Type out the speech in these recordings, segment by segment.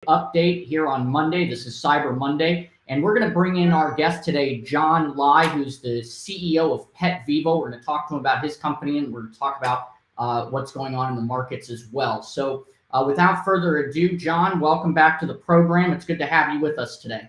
update here on Monday. This is Cyber Monday, and we're going to bring in our guest today, John Lai, who's the CEO of Petvivo. We're going to talk to him about his company, and we're going to talk about what's going on in the markets as well. So without further ado, John, welcome back to the program. It's good to have you with us today.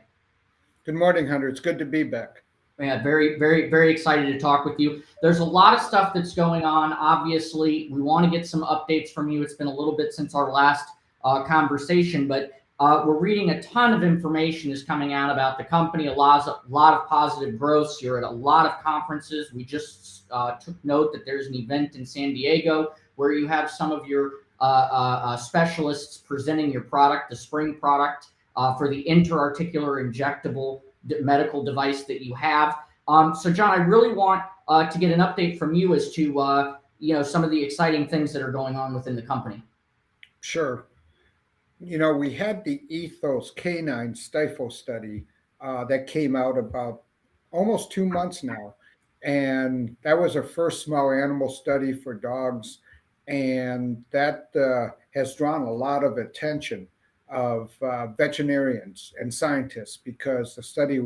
Good morning, Hunter. It's good to be back. Yeah, very excited to talk with you. There's a lot of stuff that's going on. Obviously, we want to get some updates from you. It's been a little bit since our last conversation, but we're reading a ton of information is coming out about the company. A lot of positive growth. You're at a lot of conferences. We just took note that there's an event in San Diego where you have some of your specialists presenting your product, the Spryng product, for the intra-articular injectable medical device that you have. So John, I really want to get an update from you as to some of the exciting things that are going on within the company. Sure. We had the Ethos Canine Stifle study that came out about almost 2 months now. And that was our first small animal study for dogs. And that has drawn a lot of attention of veterinarians and scientists because the study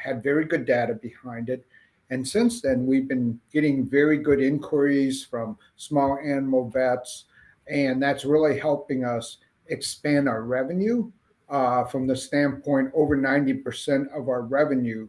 had very good data behind it. And since then, we've been getting very good inquiries from small animal vets, and that's really helping us expand our revenue. From the standpoint, over 90% of our revenue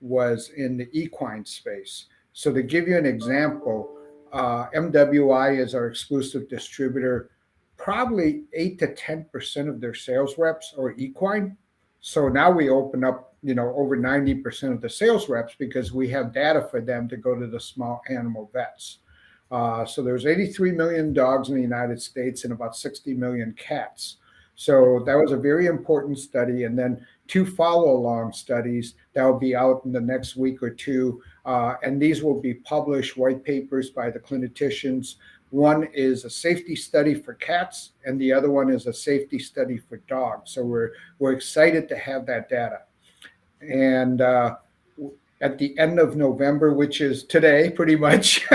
was in the equine space. So to give you an example, MWI is our exclusive distributor. Probably 8 to 10% of their sales reps are equine. So now we open up, over 90% of the sales reps because we have data for them to go to the small animal vets. So there's 83 million dogs in the United States and about 60 million cats. So that was a very important study. And then 2 follow-along studies that will be out in the next week or 2. And these will be published white papers by the clinicians. One is a safety study for cats, and the other one is a safety study for dogs. So we're excited to have that data. And at the end of November, which is today pretty much,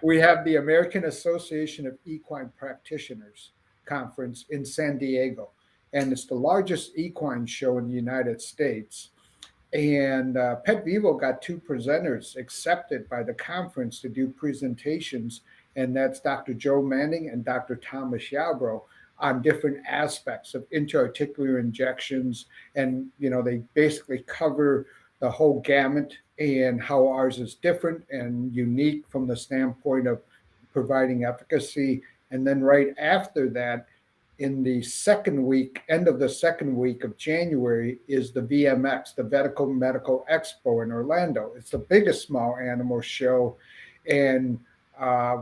we have the American Association of Equine Practitioners conference in San Diego. And it's the largest equine show in the United States. And Petvivo got 2 presenters accepted by the conference to do presentations, and that's Dr. Joe Manning and Dr. Thomas Yarbrough on different aspects of intra-articular injections. And, they basically cover the whole gamut and how ours is different and unique from the standpoint of providing efficacy. And then right after that, in the end of the second week of January, is the VMX, the Medical Expo in Orlando. It's the biggest small animal show, and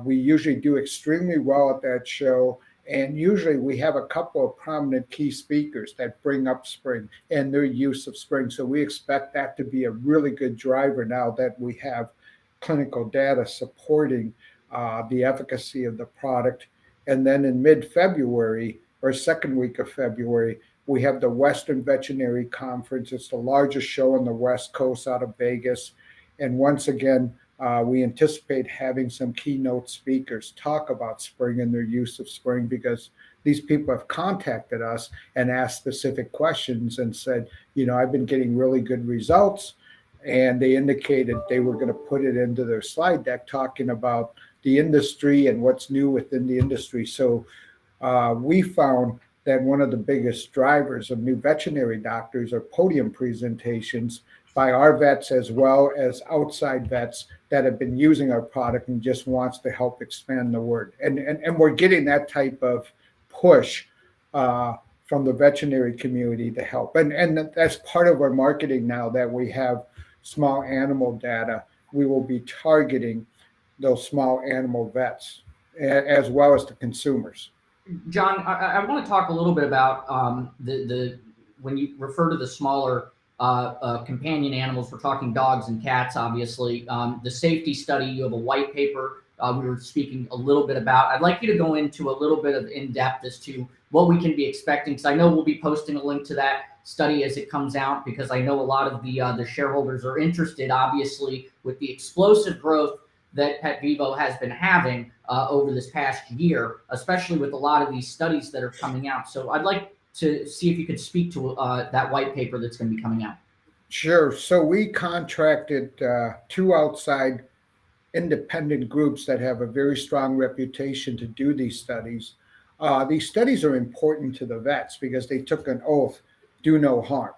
we usually do extremely well at that show. And usually we have a couple of prominent key speakers that bring up Spryng and their use of Spryng. So we expect that to be a really good driver now that we have clinical data supporting the efficacy of the product. And then in mid-February, or second week of February, we have the Western Veterinary Conference. It's the largest show on the West Coast out of Vegas. And once again, we anticipate having some keynote speakers talk about Spryng and their use of Spryng, because these people have contacted us and asked specific questions and said, I've been getting really good results. And they indicated they were going to put it into their slide deck talking about the industry and what's new within the industry. So we found that one of the biggest drivers of new veterinary doctors are podium presentations by our vets as well as outside vets that have been using our product and just wants to help expand the word. And we're getting that type of push from the veterinary community to help. And that's part of our marketing now that we have small animal data. We will be targeting those small animal vets as well as the consumers. John, I want to talk a little bit about the when you refer to the smaller companion animals, we're talking dogs and cats, obviously. The safety study, you have a white paper we were speaking a little bit about. I'd like you to go into a little bit of in-depth as to what we can be expecting, because I know we'll be posting a link to that study as it comes out, because I know a lot of the shareholders are interested, obviously, with the explosive growth that Petvivo has been having over this past year, especially with a lot of these studies that are coming out. So I'd like to see if you could speak to that white paper that's going to be coming out. Sure. So we contracted two outside independent groups that have a very strong reputation to do these studies. These studies are important to the vets because they took an oath, do no harm.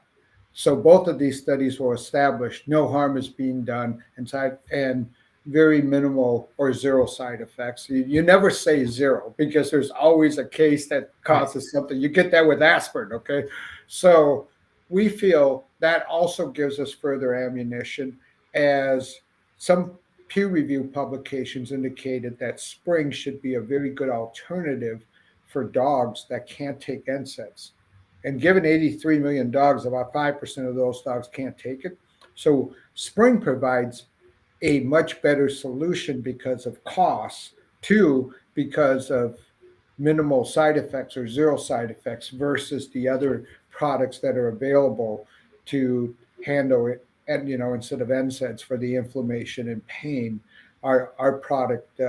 So both of these studies will establish no harm is being done and very minimal or zero side effects. You never say zero because there's always a case that causes something. You get that with aspirin, okay? So we feel that also gives us further ammunition as some peer review publications indicated that spring should be a very good alternative for dogs that can't take NSAIDs. And given 83 million dogs, about 5% of those dogs can't take it. So spring provides a much better solution because of costs, two, because of minimal side effects or zero side effects versus the other products that are available to handle it. And instead of NSAIDs for the inflammation and pain, our product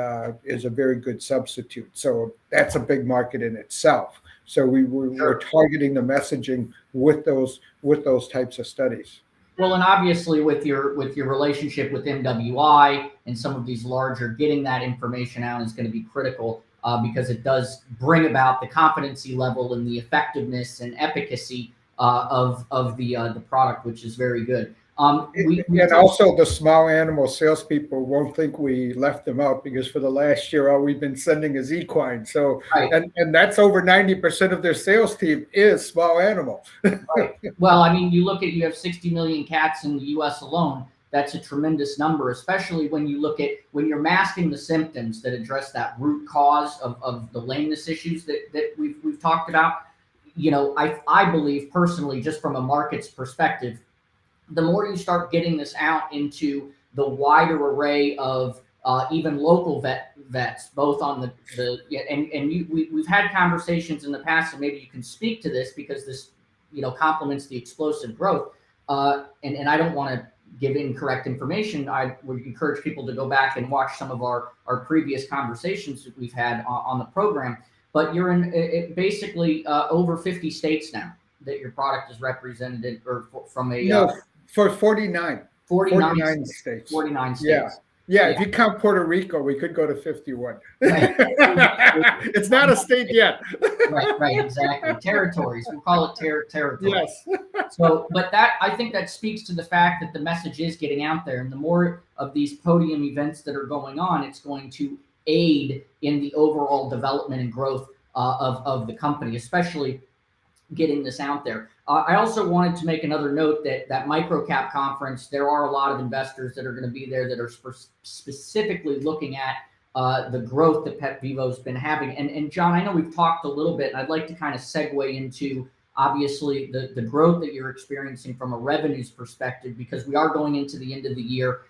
is a very good substitute. So that's a big market in itself. So we're targeting the messaging with those types of studies. Well, and obviously with your relationship with MWI and some of these larger, getting that information out is going to be critical because it does bring about the competency level and the effectiveness and efficacy of the product, which is very good. And also the small animal salespeople won't think we left them out because for the last year, all we've been sending is equine. So, right. and that's over 90% of their sales team is small animal. Right. Well, I mean, you have 60 million cats in the U.S. alone. That's a tremendous number, especially when you look at when you're masking the symptoms that address that root cause of the lameness issues that we've talked about. I believe personally, just from a market's perspective, the more you start getting this out into the wider array of even local vets, both on we've had conversations in the past, and maybe you can speak to this because this complements the explosive growth. And I don't want to give incorrect information. I would encourage people to go back and watch some of our previous conversations that we've had on the program. But you're in basically over 50 states now that your product is represented, or from a for 49. 49 states. 49 states. Yeah, if you count Puerto Rico, we could go to 51. Right. It's not a state yet. Right, exactly. Territories. We call it territories. Yes. But I think that speaks to the fact that the message is getting out there, and the more of these podium events that are going on, it's going to aid in the overall development and growth of the company, especially getting this out there. I also wanted to make another note that microcap conference, there are a lot of investors that are going to be there that are specifically looking at the growth that Petvivo's been having. And John, I know we've talked a little bit, and I'd like to kind of segue into obviously the growth that you're experiencing from a revenues perspective, because we are going into the end of the year.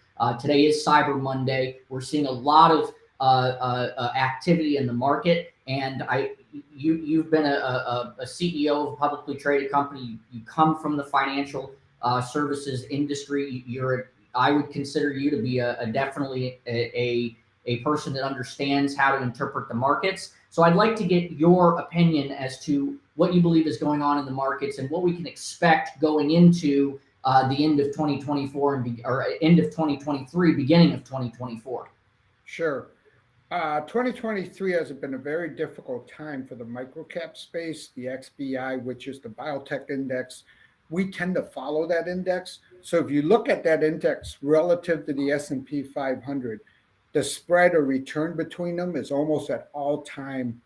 Today is Cyber Monday. We're seeing a lot of activity in the market, and you've been a CEO of a publicly traded company. You come from the financial services industry. I would consider you to be definitely a person that understands how to interpret the markets. So I'd like to get your opinion as to what you believe is going on in the markets and what we can expect going into the end of 2024 or end of 2023, beginning of 2024. Sure. 2023 has been a very difficult time for the microcap space, the XBI, which is the biotech index. We tend to follow that index. So if you look at that index relative to the S&P 500, the spread or return between them is almost at all-time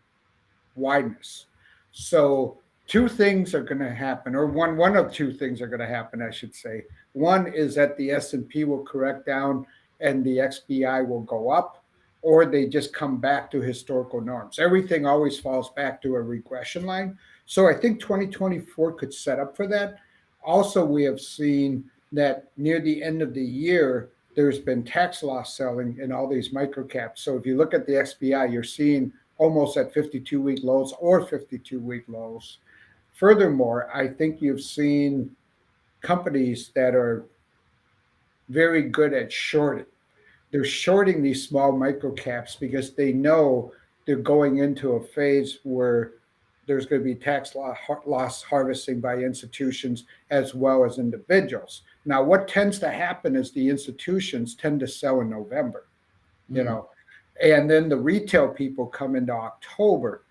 wideness. So two things are going to happen, or one of two things are going to happen, I should say. One is that the S&P will correct down and the XBI will go up, or they just come back to historical norms. Everything always falls back to a regression line. So I think 2024 could set up for that. Also, we have seen that near the end of the year, there's been tax loss selling in all these microcaps. So if you look at the XBI, you're seeing almost at 52-week lows or 52-week lows. Furthermore, I think you've seen companies that are very good at shorting. They're shorting these small microcaps because they know they're going into a phase where there's going to be tax loss harvesting by institutions as well as individuals. Now, what tends to happen is the institutions tend to sell in November, you Mm. know, and then the retail people come into October.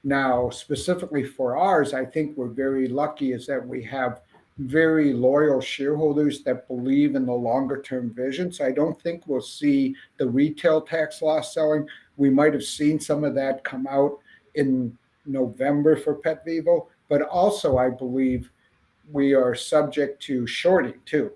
Now, specifically for ours, I think we're very lucky is that we have very loyal shareholders that believe in the longer term vision. So I don't think we'll see the retail tax loss selling. We might have seen some of that come out in November for Petvivo, but also I believe we are subject to shorting too.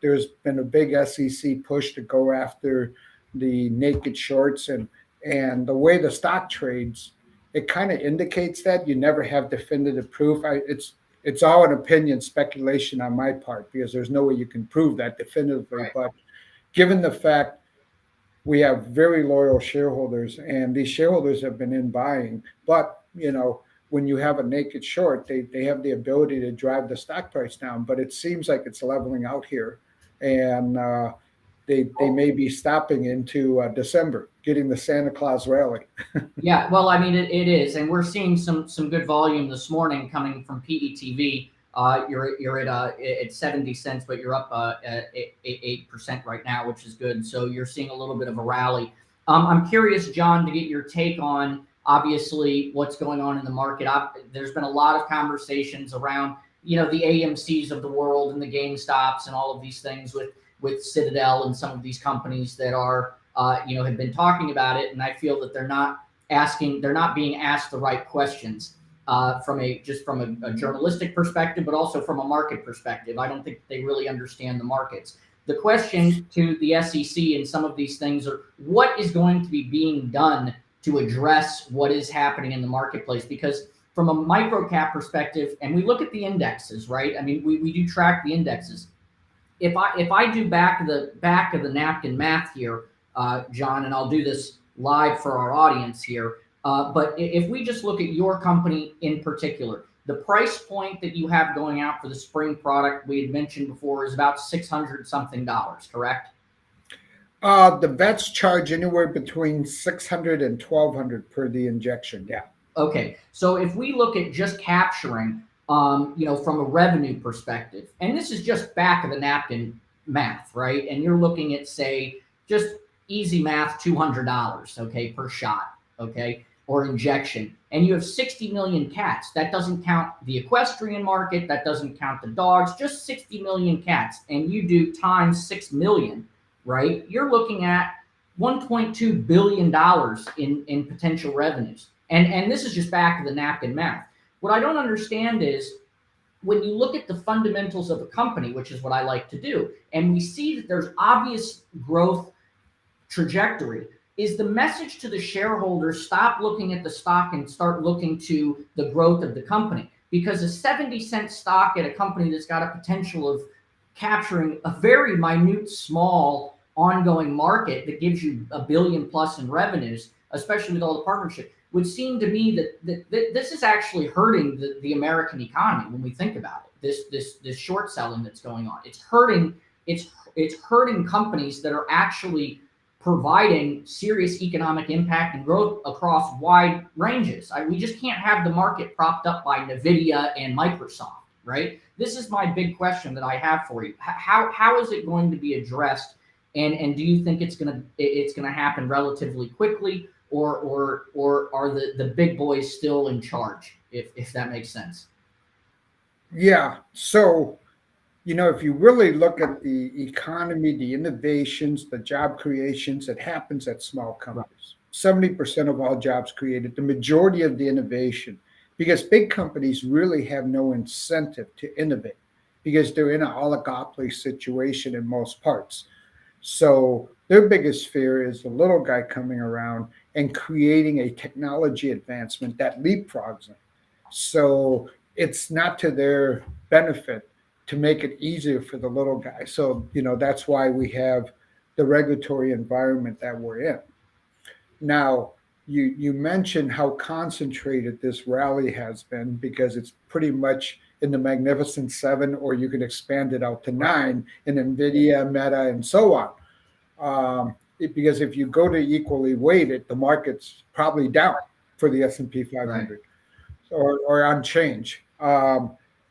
There's been a big SEC push to go after the naked shorts, and the way the stock trades, it kind of indicates that you never have definitive proof. It's all an opinion, speculation on my part because there's no way you can prove that definitively. Right. But given the fact we have very loyal shareholders, and these shareholders have been in buying. But when you have a naked short, they have the ability to drive the stock price down. But it seems like it's leveling out here, and they may be stopping into December, getting the Santa Claus rally. Yeah, well, I mean, it is, and we're seeing some good volume this morning coming from PETV. You're at 70 cents, but you're up 8% right now, which is good. So you're seeing a little bit of a rally. I'm curious, John, to get your take on obviously what's going on in the market. There's been a lot of conversations around the AMC's of the world and the GameStops and all of these things with Citadel and some of these companies that are have been talking about it, and I feel that they're not being asked the right questions from a journalistic perspective, but also from a market perspective. I don't think they really understand the markets. The question to the SEC and some of these things are what is going to be being done to address what is happening in the marketplace, because from a micro cap perspective, and we look at the indexes, right? I mean, we do track the indexes. If I do back of the napkin math here, John, and I'll do this live for our audience here. But if we just look at your company in particular, the price point that you have going out for the spring product we had mentioned before is about $600 something, correct? The vets charge anywhere between 600 and 1,200 per the injection. Yeah. Okay, so if we look at just capturing, from a revenue perspective, and this is just back of the napkin math, right? And you're looking at, say, just easy math, $200, okay, per shot, okay, or injection, and you have 60 million cats. That doesn't count the equestrian market. That doesn't count the dogs. Just 60 million cats, and you do times 6 million, right? You're looking at $1.2 billion in potential revenues. And this is just back of the napkin math. What I don't understand is when you look at the fundamentals of a company, which is what I like to do, and we see that there's obvious growth trajectory, is the message to the shareholders stop looking at the stock and start looking to the growth of the company. Because a 70-cent stock at a company that's got a potential of capturing a very minute, small, ongoing market that gives you $1 billion plus in revenues, especially with all the partnership, would seem to me that this is actually hurting the American economy when we think about it. This short selling that's going on, it's hurting companies that are actually providing serious economic impact and growth across wide ranges. We just can't have the market propped up by Nvidia and Microsoft, right? This is my big question that I have for you. How is it going to be addressed, and do you think it's gonna happen relatively quickly? Or are the big boys still in charge, if that makes sense? Yeah. So, if you really look at the economy, the innovations, the job creations, it happens at small companies. 70% of all jobs created, the majority of the innovation, because big companies really have no incentive to innovate because they're in an oligopoly situation in most parts. So their biggest fear is the little guy coming around and creating a technology advancement that leapfrogs them. So it's not to their benefit to make it easier for the little guy. So, that's why we have the regulatory environment that we're in. Now, you mentioned how concentrated this rally has been because it's pretty much in the Magnificent Seven, or you can expand it out to nine in NVIDIA, Meta, and so on. Because if you go to equally weighted, the market's probably down. for the S&P 500, or on change.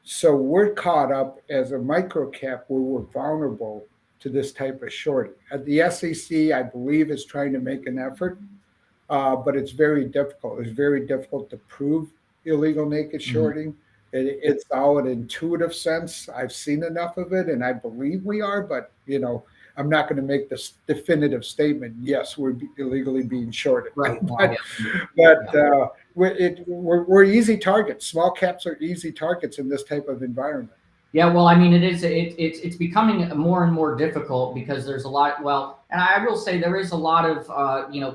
So we're caught up as a micro cap where we're vulnerable to this type of shorting. The SEC, I believe, is trying to make an effort, but it's very difficult. It's very difficult to prove illegal naked shorting. It's all an intuitive sense. I've seen enough of it, and I believe we are, but I'm not going to make this definitive statement. Yes, we're illegally being shorted, Right. but we're easy targets. Small caps are easy targets in this type of environment. Yeah, well, I mean, it's becoming more and more difficult because there's a lot. Well, and I will say there is a lot of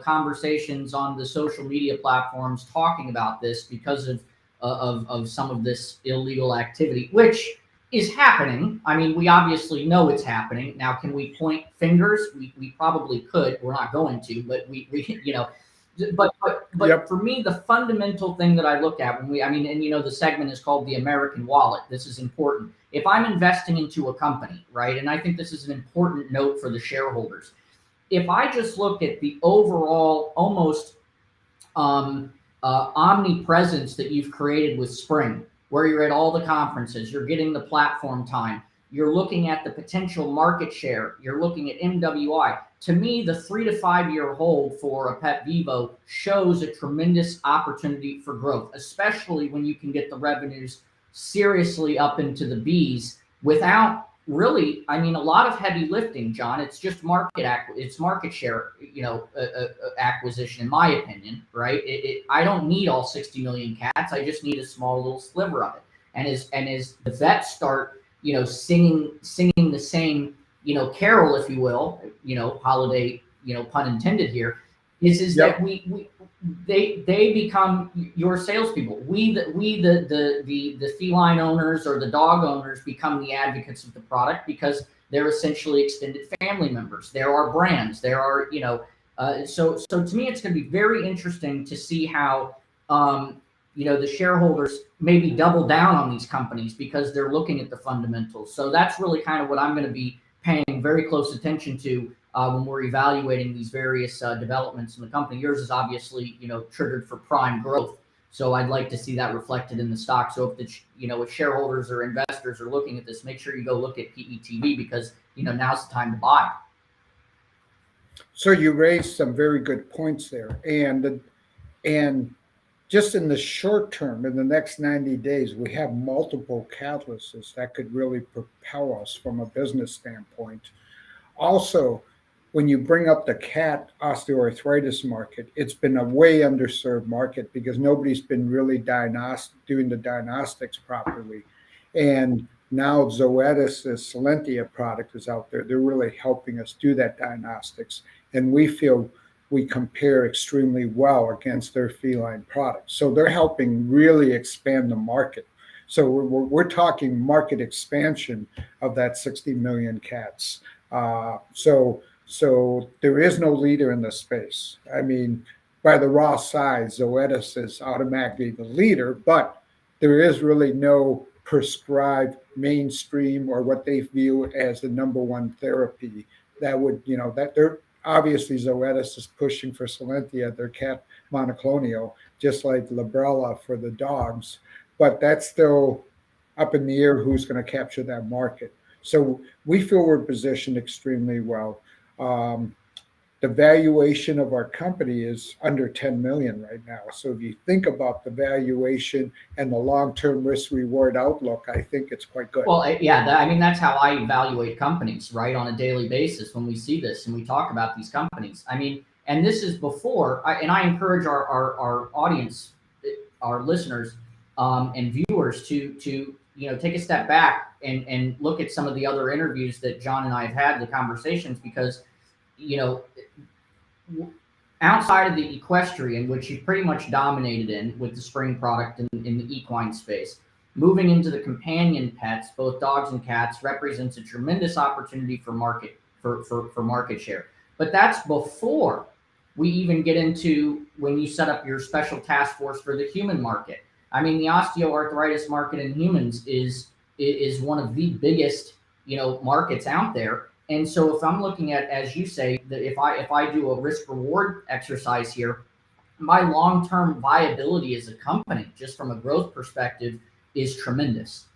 conversations on the social media platforms talking about this because of some of this illegal activity, which is happening. I mean, we obviously know it's happening. Now, can we point fingers? We probably could. We're not going to, but we But Yep. for me, the fundamental thing that I look at the segment is called the American wallet. This is important. If I'm investing into a company, right, and I think this is an important note for the shareholders. If I just look at the overall almost omnipresence that you've created with Spring, where you're at all the conferences, you're getting the platform time, you're looking at the potential market share, you're looking at MWI. To me, the 3 to 5 year hold for a Petvivo shows a tremendous opportunity for growth, especially when you can get the revenues seriously up into the B's without really, a lot of heavy lifting, John. It's just market share, acquisition, in my opinion, right? I don't need all 60 million cats. I just need a small little sliver of it. And as the vets start, singing the same, carol, if you will, holiday, pun intended here, is Yep. that they become your salespeople. The feline owners or the dog owners become the advocates of the product because they're essentially extended family members. There are brands. There are, so to me, it's going to be very interesting to see how, the shareholders maybe double down on these companies because they're looking at the fundamentals. So that's really kind of what I'm going to be paying very close attention to when we're evaluating these various developments in the company. Yours is obviously, triggered for prime growth. So I'd like to see that reflected in the stock. So if shareholders or investors are looking at this, make sure you go look at PETV because, now's the time to buy. So you raised some very good points there, and just in the short term, in the next 90 days, we have multiple catalysts that could really propel us from a business standpoint. Also, when you bring up the cat osteoarthritis market, it's been a way underserved market because nobody's been really doing the diagnostics properly. And now Zoetis' Solentia product is out there. They're really helping us do that diagnostics. And we feel we compare extremely well against their feline products. So they're helping really expand the market. So we're talking market expansion of that 60 million cats. So there is no leader in the space. I mean, by the raw size, Zoetis is automatically the leader, but there is really no prescribed mainstream or what they view as the number one therapy that would, that they're obviously Zoetis is pushing for Solentia, their cat monoclonal, just like Librela for the dogs, but that's still up in the air who's going to capture that market. So we feel we're positioned extremely well. The valuation of our company is under 10 million right now. So if you think about the valuation and the long-term risk-reward outlook, I think it's quite good. Well, yeah, that's how I evaluate companies, right, on a daily basis when we see this and we talk about these companies. And this is before, and I encourage our audience, our listeners, and viewers to take a step back and look at some of the other interviews that John and I have had, the conversations, because outside of the equestrian, which he's pretty much dominated in with the Spring product in the equine space, moving into the companion pets, both dogs and cats, represents a tremendous opportunity for market share. But that's before we even get into when you set up your special task force for the human market. The osteoarthritis market in humans is one of the biggest, markets out there. And so if I'm looking at, as you say, that if I do a risk reward exercise here, my long-term viability as a company, just from a growth perspective, is tremendous.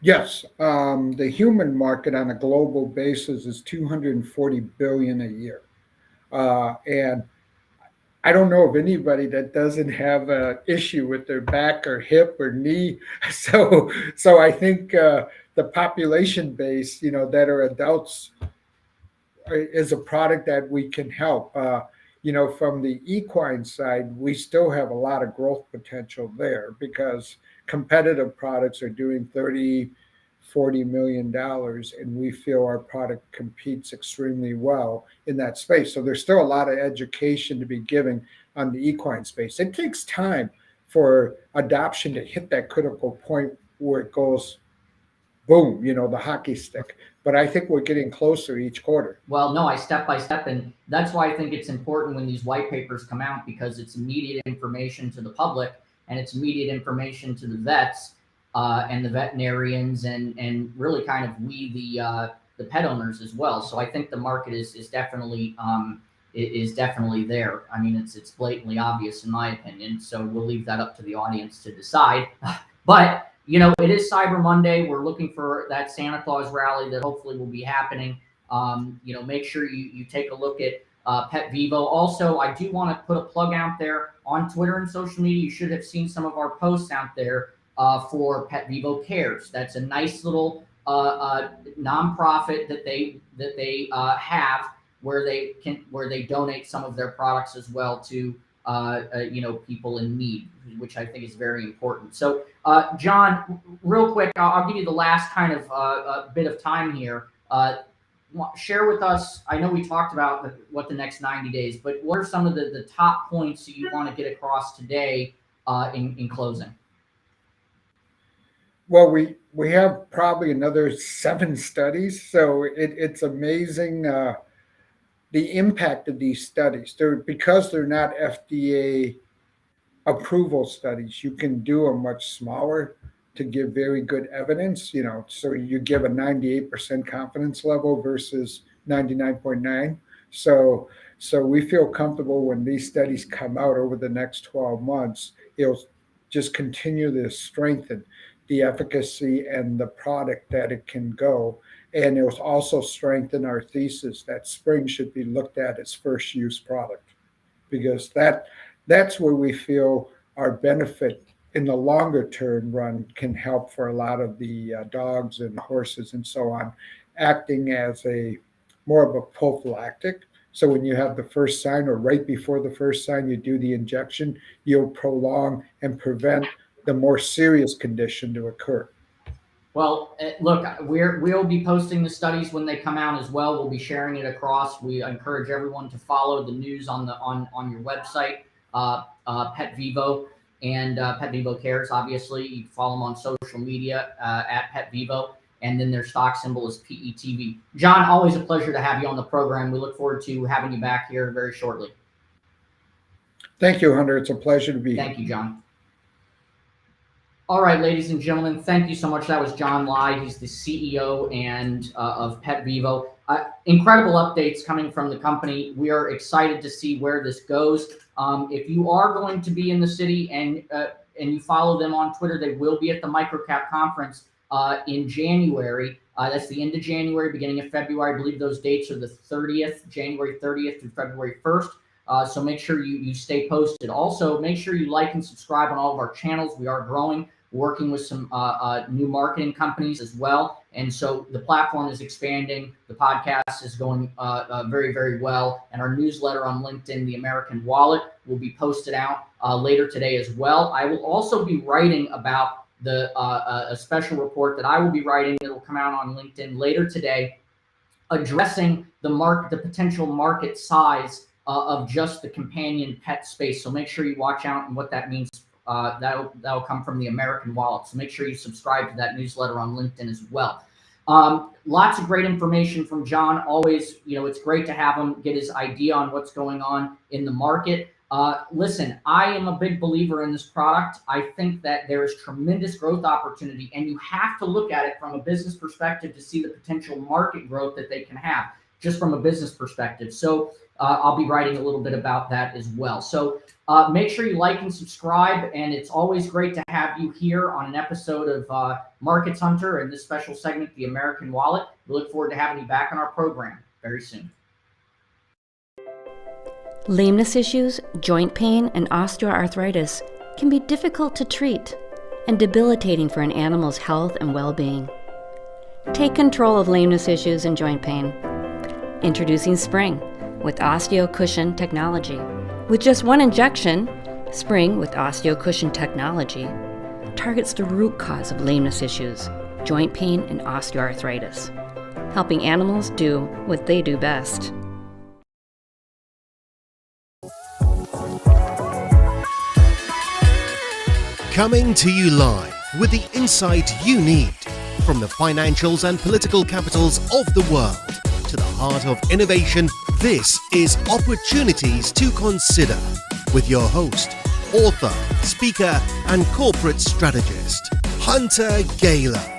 Yes, the human market on a global basis is 240 billion a year, and I don't know of anybody that doesn't have an issue with their back or hip or knee. So I think the population base, that are adults, is a product that we can help. From the equine side, we still have a lot of growth potential there because competitive products are doing 30, $40 million, and we feel our product competes extremely well in that space. So there's still a lot of education to be given on the equine space. It takes time for adoption to hit that critical point where it goes boom, the hockey stick. But I think we're getting closer each quarter. Well, no, I step by step, and that's why I think it's important when these white papers come out, because it's immediate information to the public and it's immediate information to the vets and the veterinarians, and really kind of we the pet owners as well. So I think the market is definitely there. I mean, it's blatantly obvious in my opinion. So we'll leave that up to the audience to decide. But it is Cyber Monday. We're looking for that Santa Claus rally that hopefully will be happening. Make sure you take a look at Petvivo. Also, I do want to put a plug out there on Twitter and social media. You should have seen some of our posts out there for Petvivo Cares. That's a nice little nonprofit that they have where they donate some of their products as well to people in need, which I think is very important. So, John, real quick, I'll give you the last kind of bit of time here. Share with us, I know we talked about what the next 90 days, but what are some of the top points that you want to get across today in closing? Well, we have probably another 7 studies, so it's amazing the impact of these studies. Because they're not FDA approval studies, you can do them much smaller to give very good evidence. So you give a 98% confidence level versus 99.9. So we feel comfortable when these studies come out over the next 12 months, it'll just continue to strengthen the efficacy and the product that it can go. And it will also strengthen our thesis that Spryng should be looked at as first use product, because that's where we feel our benefit in the longer term run can help for a lot of the dogs and horses and so on, acting as a more of a prophylactic. So when you have the first sign or right before the first sign, you do the injection, you'll prolong and prevent the more serious condition to occur. Well, look, we'll be posting the studies when they come out as well. We'll be sharing it across. We encourage everyone to follow the news on your website, Petvivo and Petvivo Cares. Obviously, you can follow them on social media at Petvivo, and then their stock symbol is PETV. John, always a pleasure to have you on the program. We look forward to having you back here very shortly. Thank you, Hunter. It's a pleasure to be here. Thank you, John. All right, ladies and gentlemen, thank you so much. That was John Lai. He's the CEO of Petvivo. Incredible updates coming from the company. We are excited to see where this goes. If you are going to be in the city and you follow them on Twitter, they will be at the Microcap Conference in January. That's the end of January, beginning of February. I believe those dates are the 30th, January 30th through February 1st. So make sure you stay posted. Also, make sure you like and subscribe on all of our channels. We are growing, working with some new marketing companies as well. And so the platform is expanding. The podcast is going very, very well. And our newsletter on LinkedIn, The American Wallet, will be posted out later today as well. I will also be writing about a special report that I will be writing that will come out on LinkedIn later today, addressing the potential market size of just the companion pet space. So make sure you watch out and what that means. That'll come from the American Wallet. So make sure you subscribe to that newsletter on LinkedIn as well. Lots of great information from John. Always, it's great to have him get his idea on what's going on in the market. Listen, I am a big believer in this product. I think that there is tremendous growth opportunity, and you have to look at it from a business perspective to see the potential market growth that they can have. just from a business perspective. So I'll be writing a little bit about that as well. So make sure you like and subscribe. And it's always great to have you here on an episode of Markets Hunter and this special segment, The American Wallet. We look forward to having you back on our program very soon. Lameness issues, joint pain, and osteoarthritis can be difficult to treat and debilitating for an animal's health and well-being. Take control of lameness issues and joint pain. Introducing Spring with OsteoCushion technology. With just one injection, Spring with OsteoCushion technology targets the root cause of lameness issues, joint pain, and osteoarthritis, helping animals do what they do best. Coming to you live with the insight you need from the financials and political capitals of the world to the heart of innovation. This is Opportunities to Consider with your host, author, speaker, and corporate strategist, Hunter Gaylor.